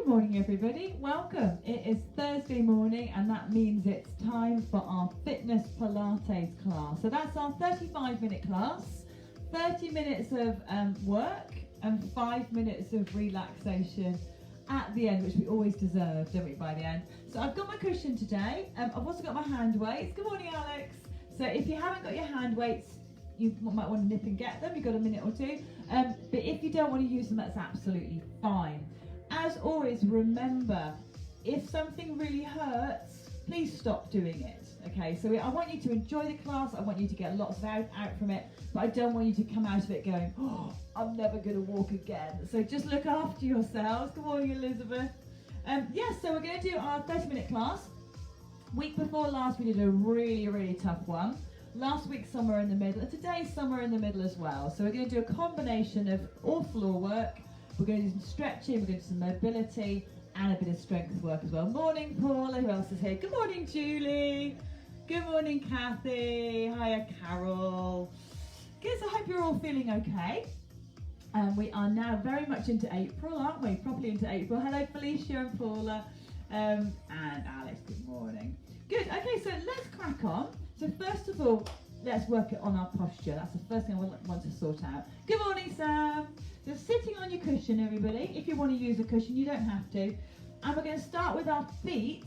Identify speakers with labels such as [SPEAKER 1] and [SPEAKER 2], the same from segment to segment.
[SPEAKER 1] Good morning everybody, welcome. It is Thursday morning and that means it's time for our fitness Pilates class. So that's our 35-minute class, 30 minutes of work and 5 minutes of relaxation at the end, which we always deserve, don't we, by the end. So I've got my cushion today, I've also got my hand weights. Good morning Alex. So if you haven't got your hand weights, you might want to nip and get them, you've got a minute or two. But if you don't want to use them, that's absolutely fine. As always, remember, if something really hurts, please stop doing it. Okay, so I want you to enjoy the class, I want you to get lots out from it, but I don't want you to come out of it going, oh, I'm never going to walk again. So just look after yourselves. Good morning, Elizabeth. Yes, so we're going to do our 30-minute class. Week before last, we did a really tough one. Last week, somewhere in the middle, and today, somewhere in the middle as well. So we're going to do a combination of all floor work. We're going to do some stretching, we're going to do some mobility, and a bit of strength work as well. Morning, Paula. Who else is here? Good morning, Julie. Good morning, Kathy. Hiya, Carol. Good, so I hope you're all feeling okay. We are now very much into April, aren't we? Properly into April. Hello, Felicia and Paula. And Alex, good morning. Good, okay, so let's crack on. So first of all, let's work on our posture. That's the first thing I want to sort out. Good morning, Sam. So sitting on your cushion, everybody. If you want to use a cushion, you don't have to. And we're going to start with our feet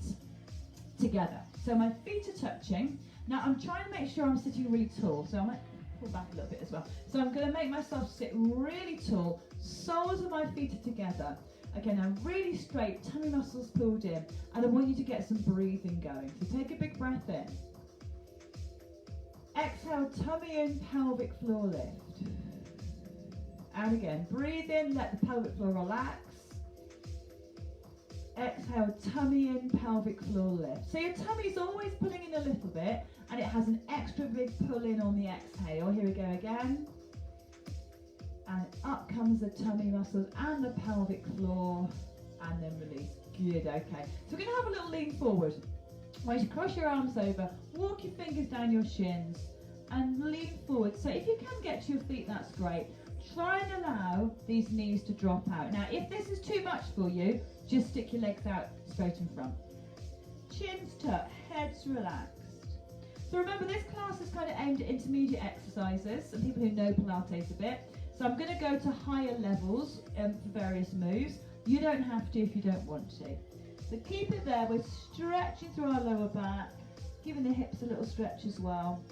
[SPEAKER 1] together. So my feet are touching. Now I'm trying to make sure I'm sitting really tall. So I might pull back a little bit as well. So I'm going to make myself sit really tall. Soles of my feet are together. Okay, now really straight, tummy muscles pulled in. And I want you to get some breathing going. So take a big breath in. Exhale, tummy in, pelvic floor lift. And again, breathe in, let the pelvic floor relax. Exhale, tummy in, pelvic floor lift. So your tummy's always pulling in a little bit and it has an extra big pull in on the exhale. Here we go again. And up comes the tummy muscles and the pelvic floor and then release. Good, okay. So we're going to have a little lean forward. I want you to cross your arms over, walk your fingers down your shins and lean forward. So if you can get to your feet, that's great. Try and allow these knees to drop out. Now, if this is too much for you, just stick your legs out straight in front. Chins tucked, heads relaxed. So remember, this class is kind of aimed at intermediate exercises and people who know Pilates a bit. So I'm going to go to higher levels for various moves. You don't have to if you don't want to. So keep it there. We're stretching through our lower back, giving the hips a little stretch as well.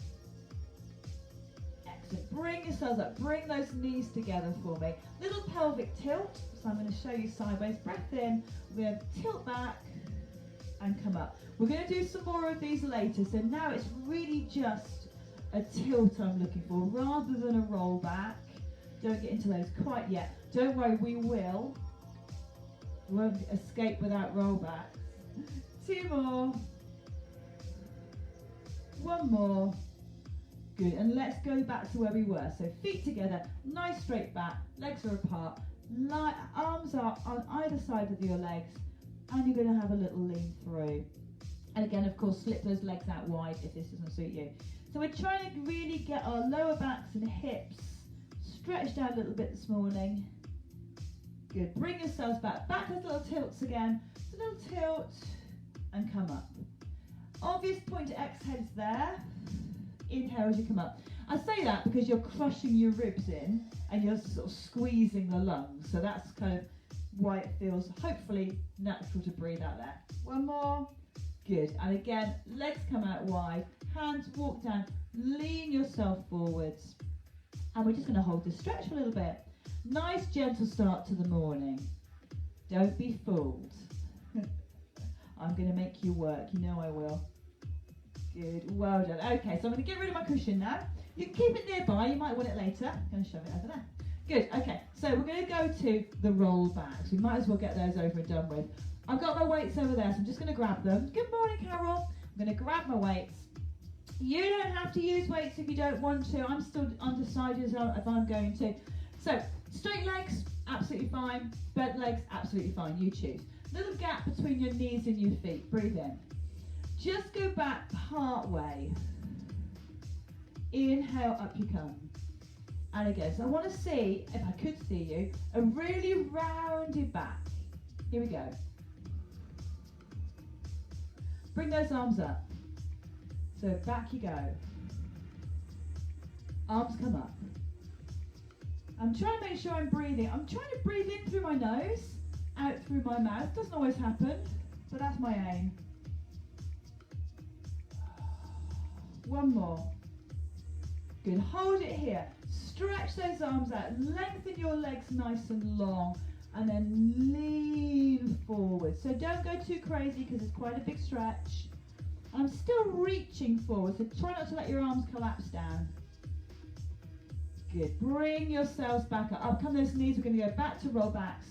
[SPEAKER 1] Excellent. Bring yourselves up. Bring those knees together for me. Little pelvic tilt. So I'm going to show you sideways. Breath in. We're going to tilt back and come up. We're going to do some more of these later. So now it's really just a tilt I'm looking for rather than a roll back. Don't get into those quite yet. Don't worry, we will. We won't escape without rollbacks. 2 more. 1 more. Good, and let's go back to where we were. So feet together, nice straight back, legs are apart, arms are on either side of your legs, and you're going to have a little lean through. And again, of course, slip those legs out wide if this doesn't suit you. So we're trying to really get our lower backs and hips stretched out a little bit this morning. Good, bring yourselves back. Back with little tilts again. So a little tilt and come up. Obvious point to exhale is there. Inhale as you come up. I say that because you're crushing your ribs in and you're sort of squeezing the lungs. So that's kind of why it feels hopefully natural to breathe out there. 1 more. Good. And again, legs come out wide. Hands walk down. Lean yourself forwards. And we're just going to hold this stretch for a little bit. Nice gentle start to the morning. Don't be fooled. I'm going to make you work. You know I will. Good. Well done. Okay, so I'm going to get rid of my cushion now. You can keep it nearby. You might want it later. I'm going to shove it over there. Good. Okay, so we're going to go to the roll backs. We might as well get those over and done with. I've got my weights over there, so I'm just going to grab them. Good morning, Carol. I'm going to grab my weights. You don't have to use weights if you don't want to. I'm still undecided if I'm going to. So, straight legs, absolutely fine. Bent legs, absolutely fine. You choose. Little gap between your knees and your feet. Breathe in. Just go back part way. Inhale, up you come. And again, so I want to see, if I could see you, a really rounded back. Here we go. Bring those arms up. So back you go. Arms come up. I'm trying to make sure I'm breathing. I'm trying to breathe in through my nose, out through my mouth. Doesn't always happen, but that's my aim. One more. Good. Hold it here. Stretch those arms out. Lengthen your legs nice and long, and then lean forward. So don't go too crazy because it's quite a big stretch. I'm still reaching forward, so try not to let your arms collapse down. Good. Bring yourselves back up. Up come those knees. We're going to go back to roll backs.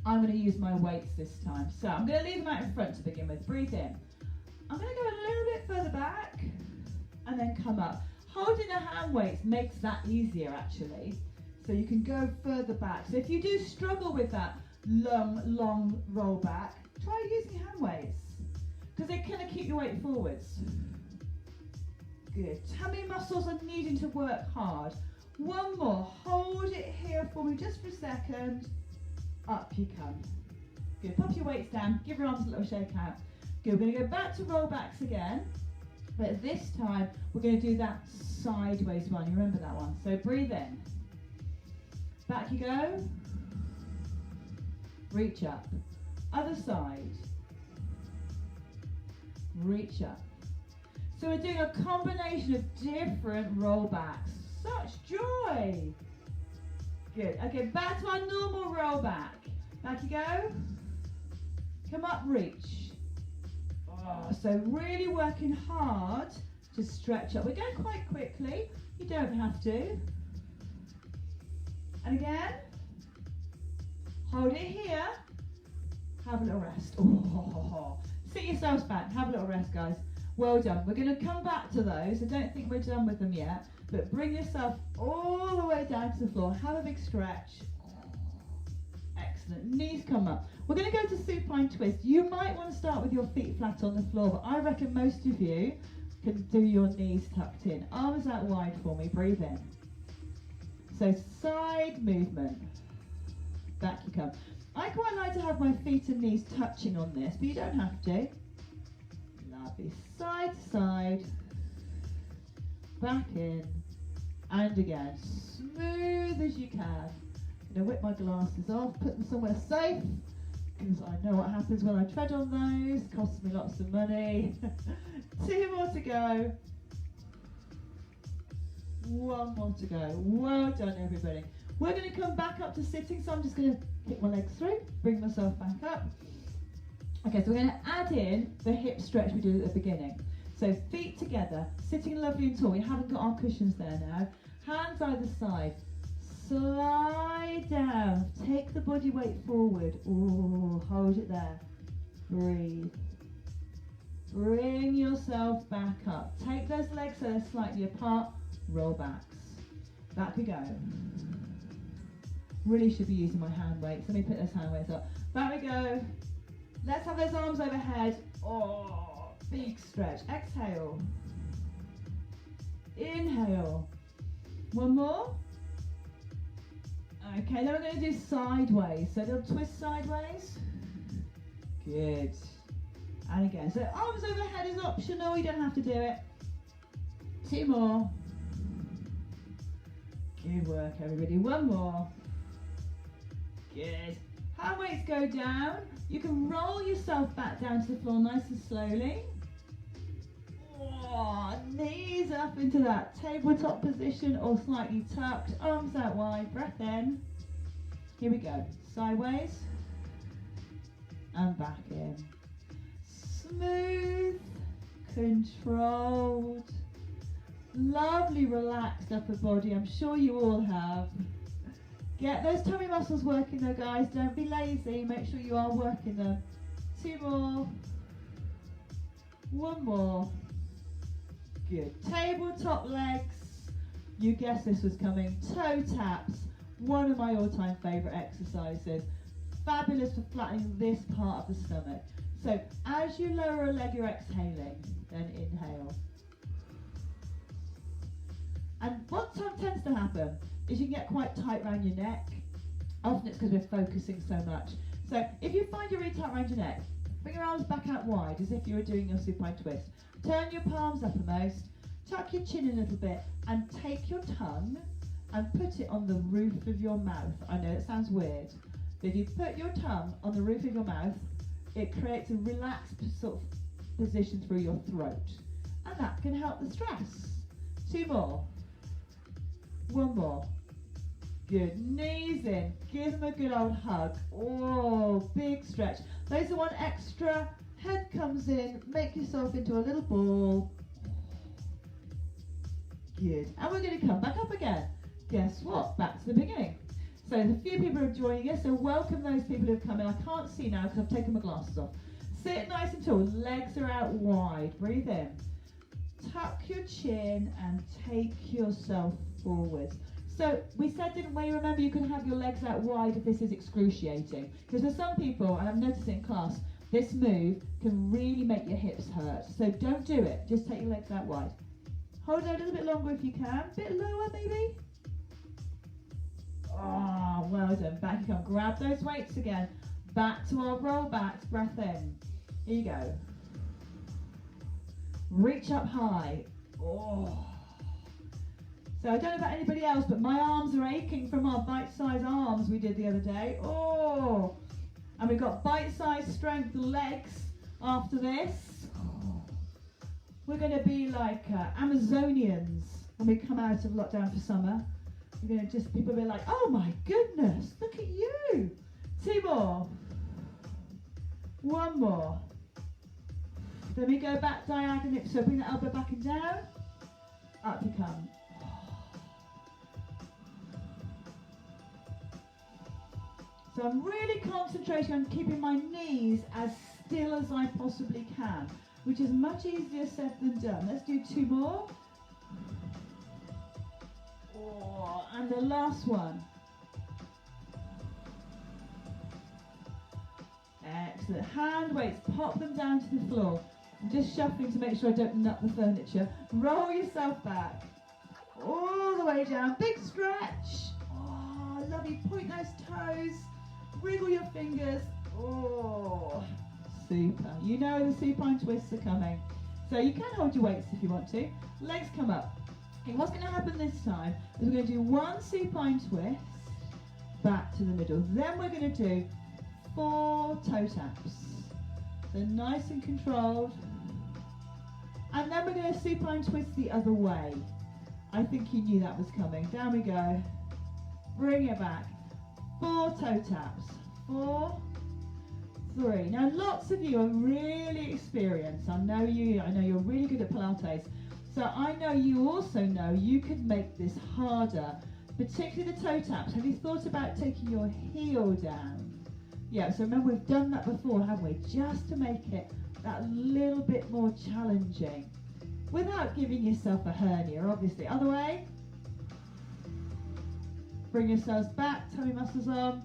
[SPEAKER 1] I'm going to use my weights this time. So I'm going to leave them out in front to begin with. Breathe in. I'm going to go a little bit further back and then come up. Holding the hand weights makes that easier actually. So you can go further back. So if you do struggle with that long roll back, try using hand weights because they kind of keep your weight forwards. Good. Tummy muscles are needing to work hard. One more. Hold it here for me just for a second. Up you come. Good. Pop your weights down. Give your arms a little shake out. Good. We're going to go back to roll backs again. But this time we're going to do that sideways one. You remember that one? So breathe in. Back you go. Reach up. Other side. Reach up. So we're doing a combination of different rollbacks. Such joy. Good. Okay, back to our normal roll back. Back you go. Come up, reach. Oh, so really working hard to stretch up. We're going quite quickly. You don't have to. And again. Hold it here. Have a little rest. Oh, sit yourselves back. Have a little rest, guys. Well done. We're going to come back to those. I don't think we're done with them yet. But bring yourself all the way down to the floor. Have a big stretch. Excellent. Knees come up. We're going to go to supine twist. You might want to start with your feet flat on the floor, but I reckon most of you can do your knees tucked in. Arms out wide for me. Breathe in. So side movement. Back you come. I quite like to have my feet and knees touching on this, but you don't have to. Lovely. Side to side. Back in. And again. Smooth as you can. I'm going to whip my glasses off, put them somewhere safe, because I know what happens when I tread on those. Costs me lots of money. 2 more to go. 1 more to go. Well done, everybody. We're going to come back up to sitting, so I'm just going to kick my legs through, bring myself back up. Okay, so we're going to add in the hip stretch we did at the beginning. So feet together, sitting lovely and tall. We haven't got our cushions there now. Hands either side. Slide down. Take the body weight forward. Ooh, hold it there. Breathe. Bring yourself back up. Take those legs so they're slightly apart. Roll backs. Back we go. Really should be using my hand weights. Let me put those hand weights up. Back we go. Let's have those arms overhead. Oh, big stretch. Exhale. Inhale. One more. Okay, then we're going to do sideways. So they'll twist sideways. Good. And again. So arms overhead is optional. You don't have to do it. 2 more. Good work, everybody. 1 more. Good. Hand weights go down. You can roll yourself back down to the floor nice and slowly. Oh, knees up into that tabletop position or slightly tucked. Arms out wide. Breath in. Here we go. Sideways. And back in. Smooth. Controlled. Lovely relaxed upper body. I'm sure you all have. Get those tummy muscles working though, guys. Don't be lazy. Make sure you are working them. 2 more. 1 more. Good. Tabletop legs. You guessed this was coming. Toe taps. One of my all-time favourite exercises. Fabulous for flattening this part of the stomach. So as you lower a leg, you're exhaling. Then inhale. And what tends to happen is you can get quite tight around your neck. Often it's because we're focusing so much. So if you find you're really tight around your neck, bring your arms back out wide as if you were doing your supine twist. Turn your palms uppermost, tuck your chin in a little bit, and take your tongue and put it on the roof of your mouth. I know it sounds weird, but if you put your tongue on the roof of your mouth, it creates a relaxed sort of position through your throat, and that can help the stress. 2 more. 1 more. Good. Knees in. Give them a good old hug. Oh, big stretch. Those who want extra, head comes in. Make yourself into a little ball. Good. And we're going to come back up again. Guess what? Back to the beginning. So there's a few people who are joining us, so welcome those people who have come in. I can't see now because I've taken my glasses off. Sit nice and tall. Legs are out wide. Breathe in. Tuck your chin and take yourself forwards. So we said, didn't we, remember you can have your legs out wide if this is excruciating. Because for some people, and I've noticed it in class, this move can really make your hips hurt. So don't do it. Just take your legs out wide. Hold it a little bit longer if you can. A bit lower maybe. Oh, well done. Back you come. Grab those weights again. Back to our roll backs. Breath in. Here you go. Reach up high. Oh. So I don't know about anybody else, but my arms are aching from our bite-sized arms we did the other day. Oh. And we've got bite-sized strength legs after this. Oh. We're going to be like Amazonians when we come out of lockdown for summer. We're going to just, people will be like, oh my goodness, look at you. 2 more. 1 more. Then we go back diagonally, so bring the elbow back and down. Up you come. So I'm really concentrating on keeping my knees as still as I possibly can, which is much easier said than done. Let's do 2 more. Oh, and the last one. Excellent. Hand weights, pop them down to the floor. I'm just shuffling to make sure I don't nut the furniture. Roll yourself back. All the way down. Big stretch. Oh, lovely. Point those toes. Wriggle your fingers. Oh, super. You know the supine twists are coming. So you can hold your weights if you want to. Legs come up. Okay, what's going to happen this time is we're going to do 1 supine twist back to the middle. Then we're going to do 4 toe taps. So nice and controlled. And then we're going to supine twist the other way. I think you knew that was coming. Down we go. Bring it back. 4 toe taps. 4, 3. Now lots of you are really experienced. I know you're really good at Pilates. So I know you also know you could make this harder, particularly the toe taps. Have you thought about taking your heel down? Yeah, so remember we've done that before, haven't we? Just to make it that little bit more challenging without giving yourself a hernia, obviously. Other way. Bring yourselves back, tummy muscles on.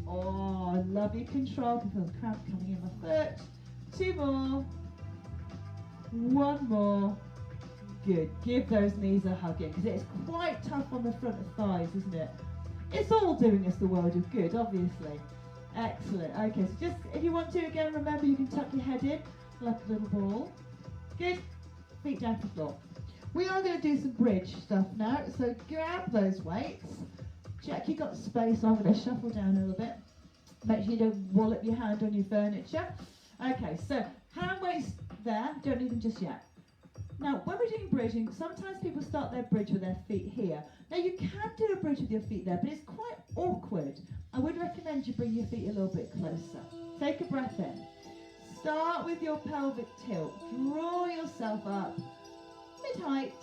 [SPEAKER 1] Oh, lovely control. I can feel the cramp coming in my foot. 2 more. 1 more. Good. Give those knees a hug in, because it's quite tough on the front of thighs, isn't it? It's all doing us the world of good, obviously. Excellent. Okay, so just if you want to, again, remember you can tuck your head in like a little ball. Good. Feet down to the floor. We are going to do some bridge stuff now, so grab those weights. Check you got space. I'm going to shuffle down a little bit. Make sure you don't wallop your hand on your furniture. Okay, so hand weights there. Don't need them just yet. Now, when we're doing bridging, sometimes people start their bridge with their feet here. Now, you can do a bridge with your feet there, but it's quite awkward. I would recommend you bring your feet a little bit closer. Take a breath in. Start with your pelvic tilt. Draw yourself up mid-height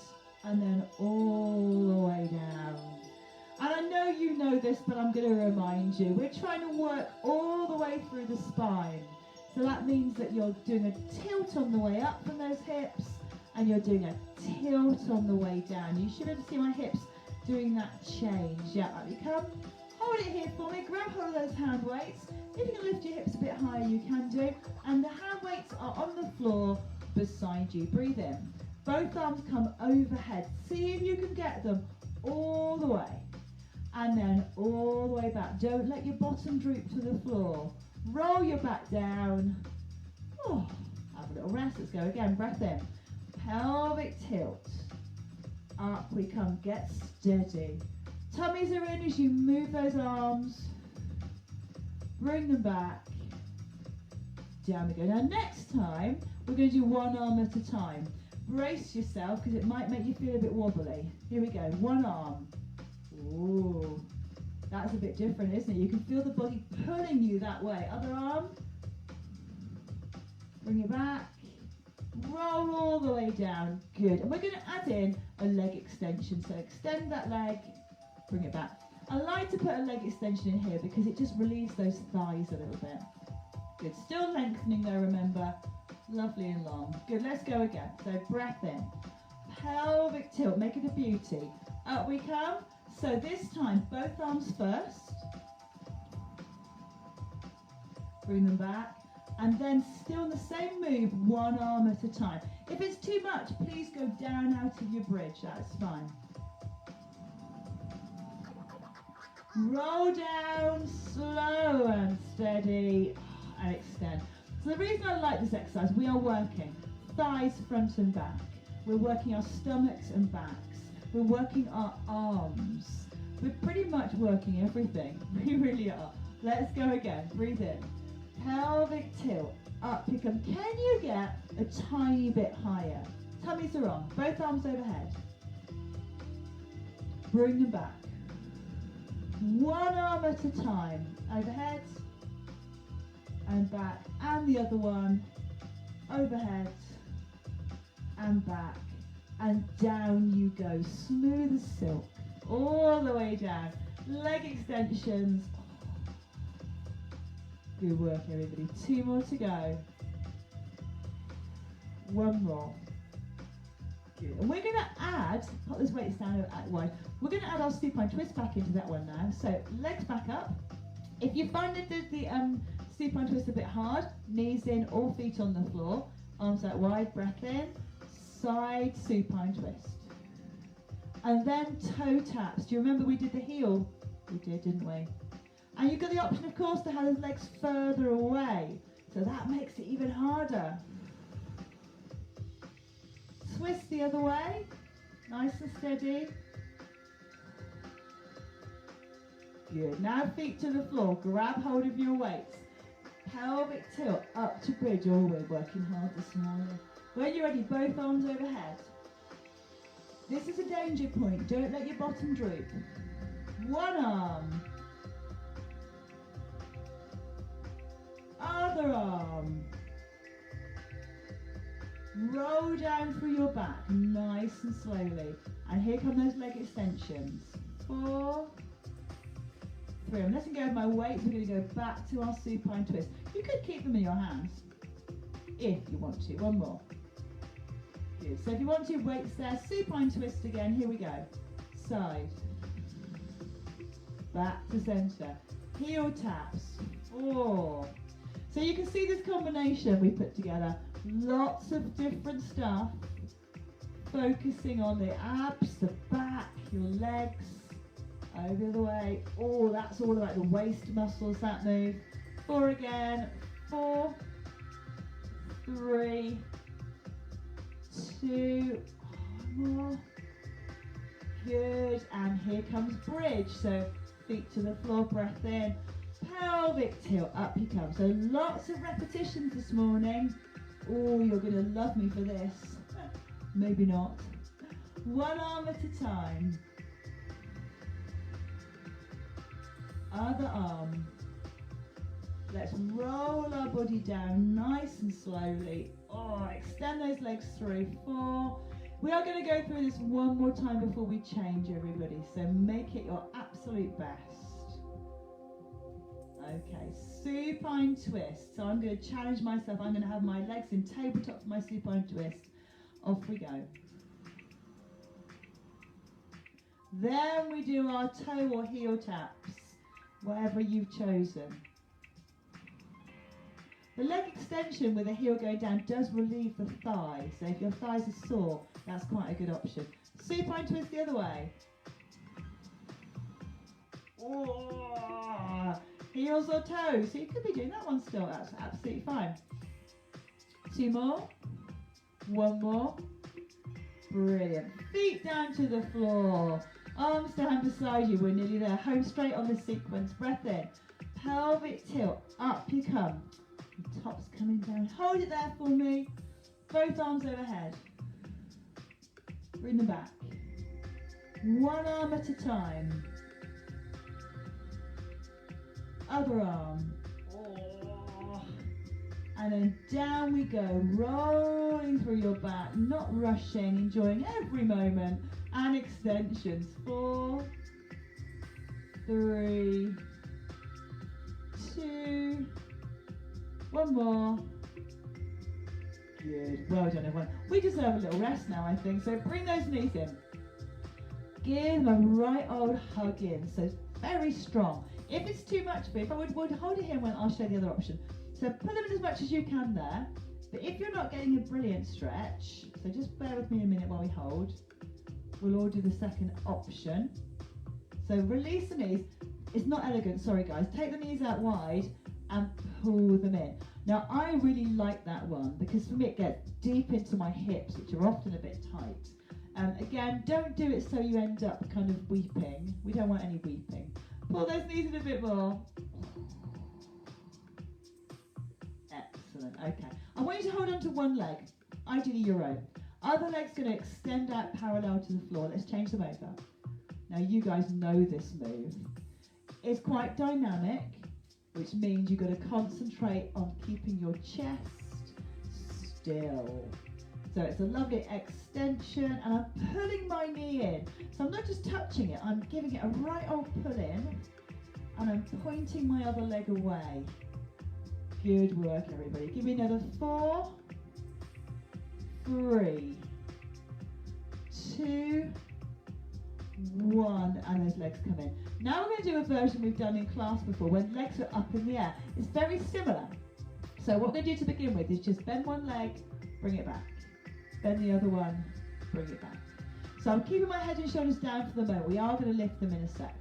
[SPEAKER 1] and then all the way down. And I know you know this, but I'm going to remind you. We're trying to work all the way through the spine. So that means that you're doing a tilt on the way up from those hips and you're doing a tilt on the way down. You should be able to see my hips doing that change. Yeah, up you come. Hold it here for me. Grab hold of those hand weights. If you can lift your hips a bit higher, you can do. And the hand weights are on the floor beside you. Breathe in. Both arms come overhead. See if you can get them all the way. And then all the way back. Don't let your bottom droop to the floor. Roll your back down. Oh, have a little rest. Let's go again. Breath in. Pelvic tilt. Up we come. Get steady. Tummies are in as you move those arms. Bring them back. Down we go. Now next time, we're going to do one arm at a time. Brace yourself because it might make you feel a bit wobbly. Here we go. One arm. Ooh, that's a bit different, isn't it? You can feel the body pulling you that way. Other arm. Bring it back. Roll all the way down. Good. And we're going to add in a leg extension. So extend that leg. Bring it back. I like to put a leg extension in here because it just relieves those thighs a little bit. Good. Still lengthening though, remember. Lovely and long. Good. Let's go again. So breath in. Pelvic tilt. Make it a beauty. Up we come. So this time, both arms first. Bring them back. And then still in the same move, one arm at a time. If it's too much, please go down out of your bridge. That's fine. Roll down, slow and steady, and extend. So the reason I like this exercise, we are working thighs, front and back. We're working our stomachs and backs. We're working our arms. We're pretty much working everything. We really are. Let's go again. Breathe in. Pelvic tilt. Up you come. Can you get a tiny bit higher? Tummies are on. Both arms overhead. Bring them back. One arm at a time. Overhead. And back. And the other one. Overhead. And back. And down you go. Smooth as silk. All the way down. Leg extensions. Good work, everybody. 2 more to go. 1 more. Good. And we're going to add, put this weight down wide. We're going to add our supine twist back into that one now. So legs back up. If you find the supine twist a bit hard, knees in, all feet on the floor, arms out wide, breath in, side supine twist. And then toe taps. Do you remember we did the heel? We did, didn't we? And you've got the option, of course, to have those legs further away. So that makes it even harder. Twist the other way. Nice and steady. Good. Now feet to the floor. Grab hold of your weights. Pelvic tilt up to bridge. Oh, we're working hard this morning. When you're ready, both arms overhead. This is a danger point. Don't let your bottom droop. One arm. Other arm. Roll down through your back, nice and slowly. And here come those leg extensions. 4, 3. I'm letting go of my weights. We're going to go back to our supine twist. You could keep them in your hands if you want to. 1 more. Good. So if you want to, weights there. Supine twist again. Here we go. Side. Back to centre. Heel taps. 4. So you can see this combination we put together. Lots of different stuff. Focusing on the abs, the back, your legs, over the way. Oh, that's all about the waist muscles, that move. 4 again. 4, 3, 2, 1 more. Good. And here comes bridge. So feet to the floor, breath in. Pelvic tilt, up you come. So lots of repetitions this morning. Oh, you're going to love me for this. Maybe not. 1 arm at a time. Other arm. Let's roll our body down nice and slowly. Oh, extend those legs through. 4. We are going to go through this one more time before we change, everybody. So make it your absolute best. Okay, supine twist. So I'm going to challenge myself. I'm going to have my legs in tabletop to my supine twist. Off we go. Then we do our toe or heel taps, whatever you've chosen. The leg extension with the heel going down does relieve the thighs. So if your thighs are sore, that's quite a good option. Supine twist the other way. Oh, heels or toes. So you could be doing that one still. That's absolutely fine. 2 more. 1 more. Brilliant. Feet down to the floor. Arms down beside you. We're nearly there. Home straight on the sequence. Breath in. Pelvic tilt. Up you come. The top's coming down. Hold it there for me. Both arms overhead. Bring them back. One arm at a time. Other arm. Oh. And then down we go, rolling through your back, not rushing, enjoying every moment. And extensions. 4, 3, 2, 1 more. Good, well done everyone. We deserve a little rest now, I think, so bring those knees in. Give them a right old hug in, so very strong. If it's too much for you, if I would hold it here when I'll show the other option. So pull them in as much as you can there, but if you're not getting a brilliant stretch, so just bear with me a minute while we hold. We'll all do the second option. So release the knees. It's not elegant, sorry guys. Take the knees out wide and pull them in. Now I really like that one because for me it gets deep into my hips, which are often a bit tight. Again, don't do it so you end up kind of weeping. We don't want any weeping. Pull those knees in a bit more. Excellent, okay. I want you to hold on to one leg, ideally your own. Other leg's going to extend out parallel to the floor. Let's change them over. Now you guys know this move. It's quite dynamic, which means you've got to concentrate on keeping your chest still. So it's a lovely extension, and I'm pulling my knee in. So I'm not just touching it, I'm giving it a right old pull in, and I'm pointing my other leg away. Good work, everybody. Give me another 4, 3, 2, 1, and those legs come in. Now we're going to do a version we've done in class before, when legs are up in the air. It's very similar. So what we're going to do to begin with is just bend one leg, bring it back. Bend the other one, bring it back. So I'm keeping my head and shoulders down for the moment. We are going to lift them in a sec.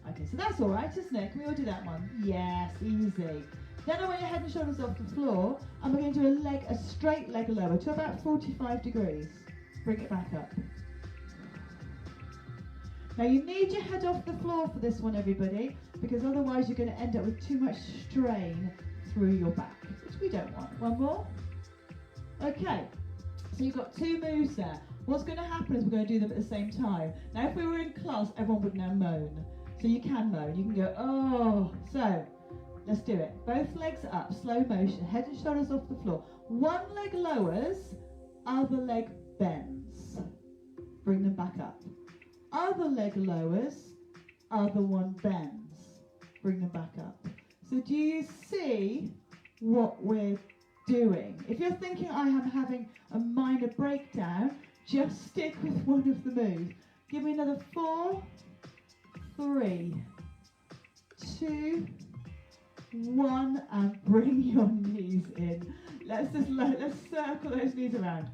[SPEAKER 1] Okay, so that's all right, isn't it? Can we all do that one? Yes, easy. Then I want your head and shoulders off the floor, and we're going to do a straight leg lower to about 45 degrees. Bring it back up. Now you need your head off the floor for this one, everybody, because otherwise you're going to end up with too much strain through your back, which we don't want. One more. Okay. So you've got 2 moves there. What's going to happen is we're going to do them at the same time. Now if we were in class, everyone would now moan. So you can moan. You can go, oh. So let's do it. Both legs up, slow motion, head and shoulders off the floor. One leg lowers, other leg bends. Bring them back up. Other leg lowers, other one bends. Bring them back up. So do you see what we're doing? If you're thinking I am having a minor breakdown, just stick with one of the moves. Give me another 4, 3, 2, 1, and bring your knees in. Let's circle those knees around.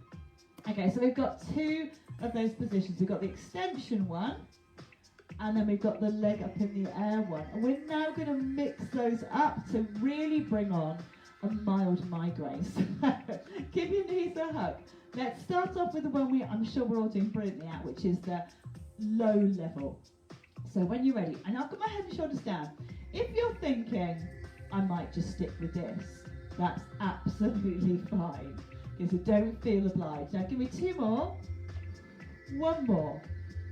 [SPEAKER 1] Okay, so we've got 2 of those positions. We've got the extension one, and then we've got the leg up in the air one. And we're now going to mix those up to really bring on a mild migraine. Give your knees a hug. Let's start off with the one I'm sure we're all doing brilliantly at, which is the low level. So when you're ready, and I've got my head and shoulders down. If you're thinking, I might just stick with this, that's absolutely fine. Okay, so don't feel obliged. Now give me 2 more. 1 more.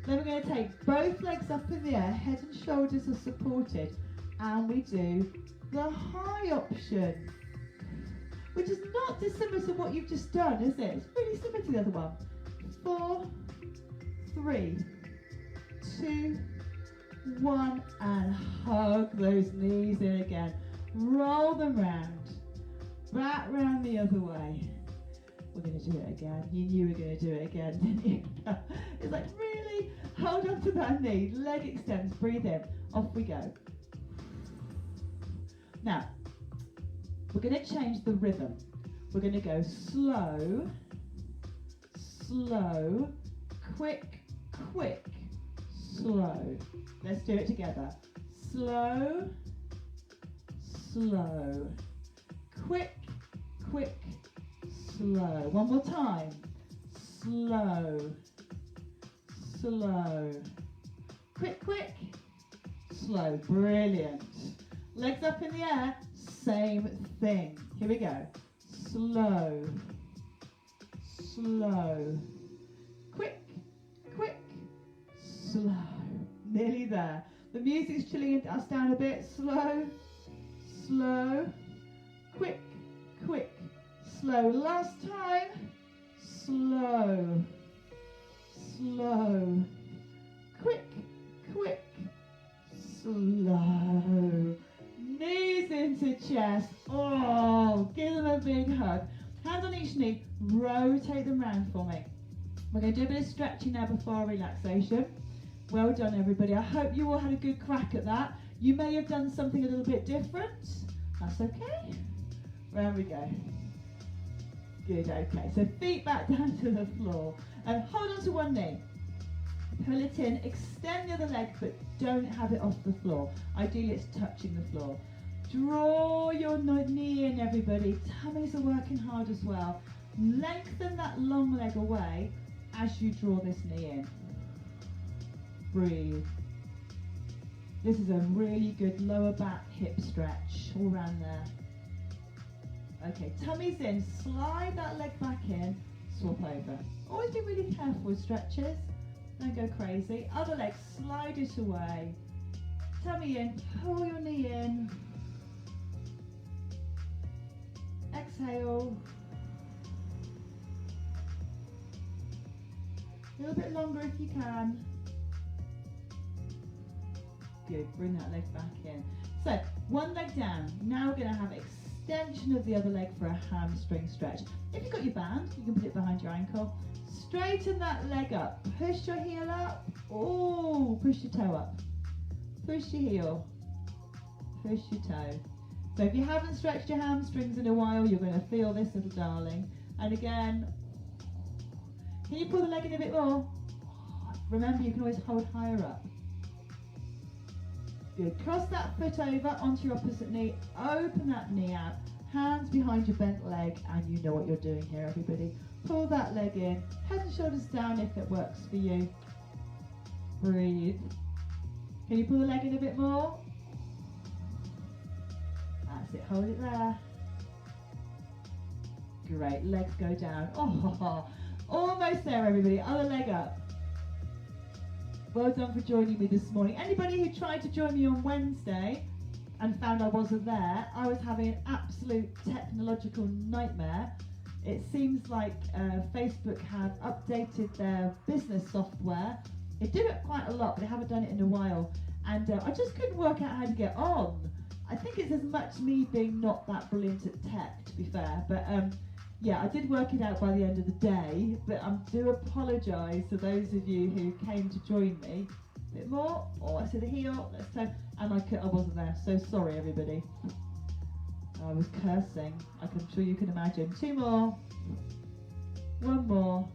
[SPEAKER 1] Then we're going to take both legs up in the air, head and shoulders are supported, and we do the high option, which is not dissimilar to what you've just done, is it? It's really similar to the other one. 4, 3, 2, 1, and hug those knees in again. Roll them round, back round the other way. We're going to do it again. You knew we were going to do it again, didn't you? It's like, really? Hold on to that knee. Leg extends. Breathe in. Off we go. Now, we're going to change the rhythm. We're going to go slow, slow, quick, quick, slow. Let's do it together. Slow, slow. Quick, quick, slow. One more time. Slow, slow. Quick, quick, slow. Brilliant. Legs up in the air. Same thing. Here we go. Slow, slow. Quick, quick, slow. Nearly there. The music's chilling us down a bit. Slow, slow. Quick, quick, slow. Last time. Slow, slow. Quick, quick, slow. Knees into chest. Oh, give them a big hug. Hands on each knee. Rotate them round for me. We're going to do a bit of stretching now before our relaxation. Well done, everybody. I hope you all had a good crack at that. You may have done something a little bit different. That's okay. Round we go. Good, okay. So feet back down to the floor. And hold on to one knee. Pull it in. Extend the other leg, but don't have it off the floor. Ideally, it's touching the floor. Draw your knee in, everybody. Tummies are working hard as well. Lengthen that long leg away as you draw this knee in. Breathe. This is a really good lower back hip stretch all around there. Okay, tummy's in. Slide that leg back in. Swap over. Always be really careful with stretches. Don't go crazy. Other leg, slide it away. Tummy in. Pull your knee in. Exhale. A little bit longer if you can. Good, bring that leg back in. So, one leg down. Now we're going to have extension of the other leg for a hamstring stretch. If you've got your band, you can put it behind your ankle. Straighten that leg up. Push your heel up. Oh, push your toe up. Push your heel. Push your toe. So if you haven't stretched your hamstrings in a while, you're going to feel this, little darling. And again, can you pull the leg in a bit more? Remember, you can always hold higher up. Good. Cross that foot over onto your opposite knee. Open that knee out. Hands behind your bent leg, and you know what you're doing here, everybody. Pull that leg in. Head and shoulders down if it works for you. Breathe. Can you pull the leg in a bit more? That's it. Hold it there. Great. Legs go down. Oh, almost there, everybody. Other leg up. Well done for joining me this morning. Anybody who tried to join me on Wednesday and found I wasn't there, I was having an absolute technological nightmare. It seems like Facebook have updated their business software. They do it quite a lot, but they haven't done it in a while. And I just couldn't work out how to get on. I think it's as much me being not that brilliant at tech, to be fair. But yeah, I did work it out by the end of the day, but I do apologise to those of you who came to join me. A bit more. Oh, I see the heel. Let's turn. And I wasn't there, so sorry, everybody. I was cursing. I'm sure you can imagine. 2 more. 1 more.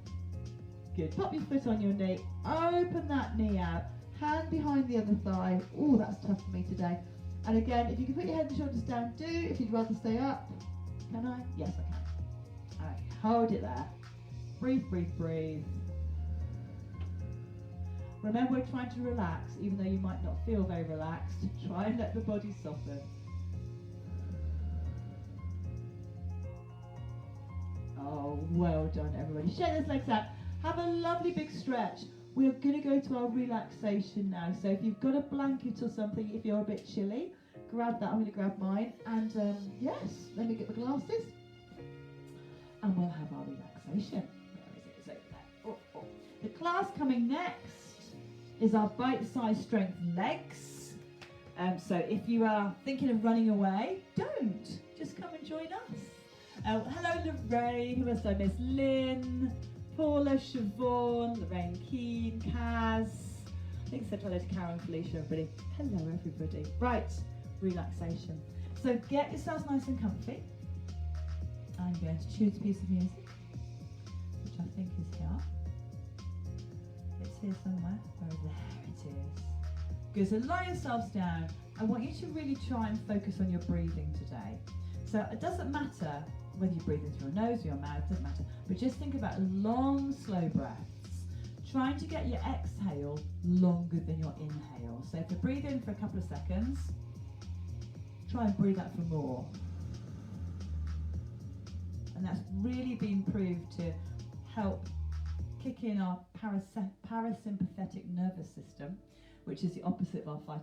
[SPEAKER 1] Good. Pop your foot on your knee. Open that knee out. Hand behind the other thigh. Oh, that's tough for me today. And again, if you can put your head and shoulders down, do. If you'd rather stay up. Can I? Yes, I can. Hold it there. Breathe, breathe, breathe. Remember, we're trying to relax, even though you might not feel very relaxed. Try and let the body soften. Oh, well done, everybody. Shake those legs out. Have a lovely big stretch. We're going to go to our relaxation now. So if you've got a blanket or something, if you're a bit chilly, grab that. I'm going to grab mine. And yes, let me get the glasses. And we'll have our relaxation. Where is it? It's over there. Oh, oh. The class coming next is our bite-sized strength legs. So if you are thinking of running away, don't. Just come and join us. Hello, Lorraine. Who else did I miss? Lynn, Paula, Siobhan, Lorraine Keane, Kaz. I think I said hello to Karen, Felicia, everybody. Hello, everybody. Right, relaxation. So get yourselves nice and comfy. I'm going to choose a piece of music, which I think is here. It's here somewhere. Oh, there it is. Good, so lie yourselves down. I want you to really try and focus on your breathing today. So it doesn't matter whether you're breathing through your nose or your mouth, doesn't matter. But just think about long, slow breaths. Trying to get your exhale longer than your inhale. So if you breathe in for a couple of seconds, try and breathe out for more. And that's really been proved to help kick in our parasympathetic nervous system, which is the opposite of our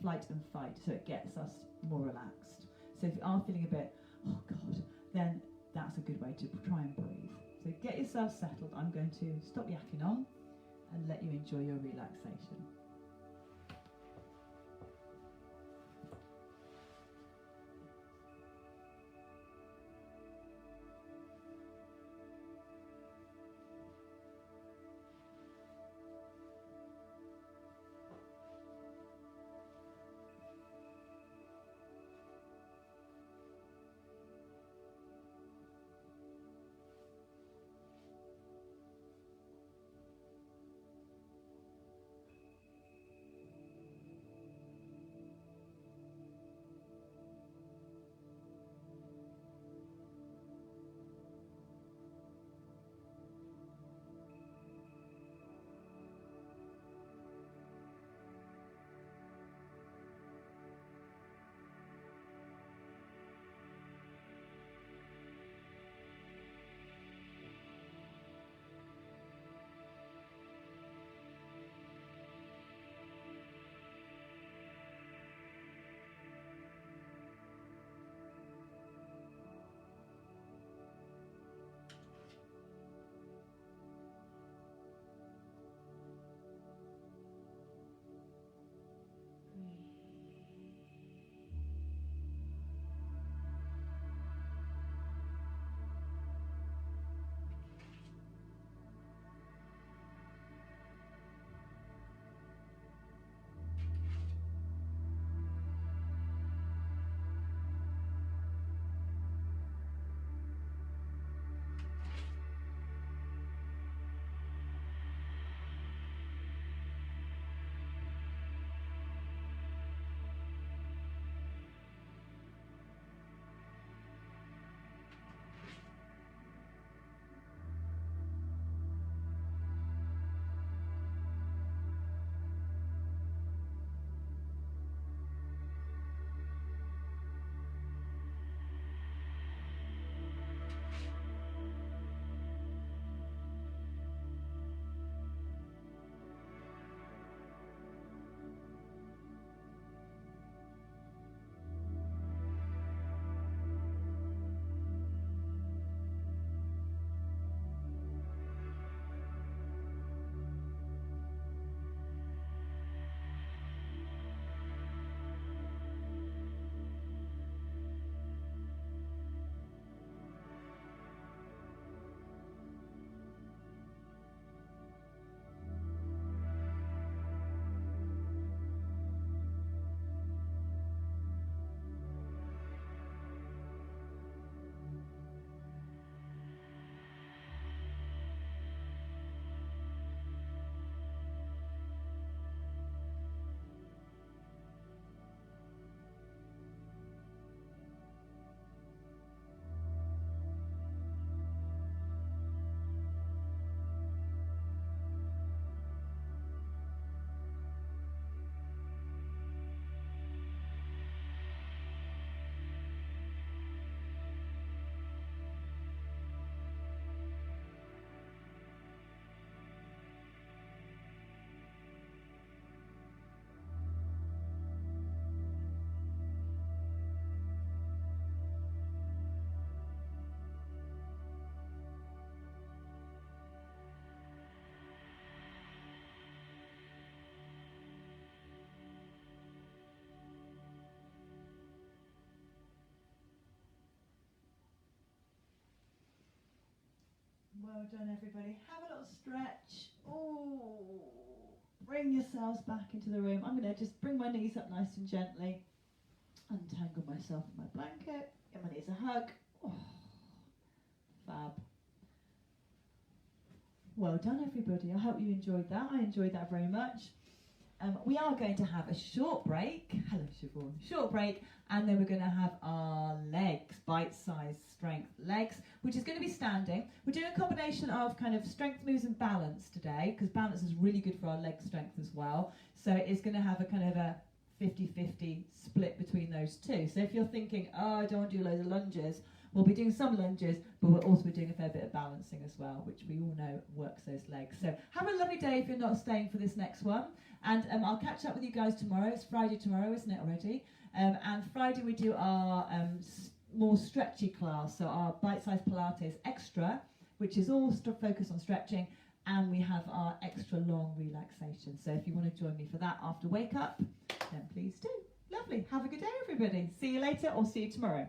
[SPEAKER 1] flight and fight, so it gets us more relaxed. So if you are feeling a bit, oh God, then that's a good way to try and breathe. So get yourself settled. I'm going to stop yakking on and let you enjoy your relaxation. Well done, everybody. Have a little stretch. Oh, bring yourselves back into the room. I'm going to just bring my knees up nice and gently. Untangle myself in my blanket. Give my knees a hug. Oh, fab. Well done, everybody. I hope you enjoyed that. I enjoyed that very much. We are going to have a short break. Hello, Siobhan. Short break, and then we're going to have our legs, bite-sized strength legs, which is going to be standing. We're doing a combination of kind of strength moves and balance today, because balance is really good for our leg strength as well. So it's going to have a kind of a 50-50 split between those two. So if you're thinking, oh, I don't want to do loads of lunges, we'll be doing some lunges, but we'll also be doing a fair bit of balancing as well, which we all know works those legs. So have a lovely day if you're not staying for this next one. And I'll catch up with you guys tomorrow. It's Friday tomorrow, isn't it already? And Friday we do our more stretchy class, so our bite-sized Pilates extra, which is all focused on stretching, and we have our extra long relaxation. So if you want to join me for that after wake up, then please do. Lovely. Have a good day, everybody. See you later or see you tomorrow.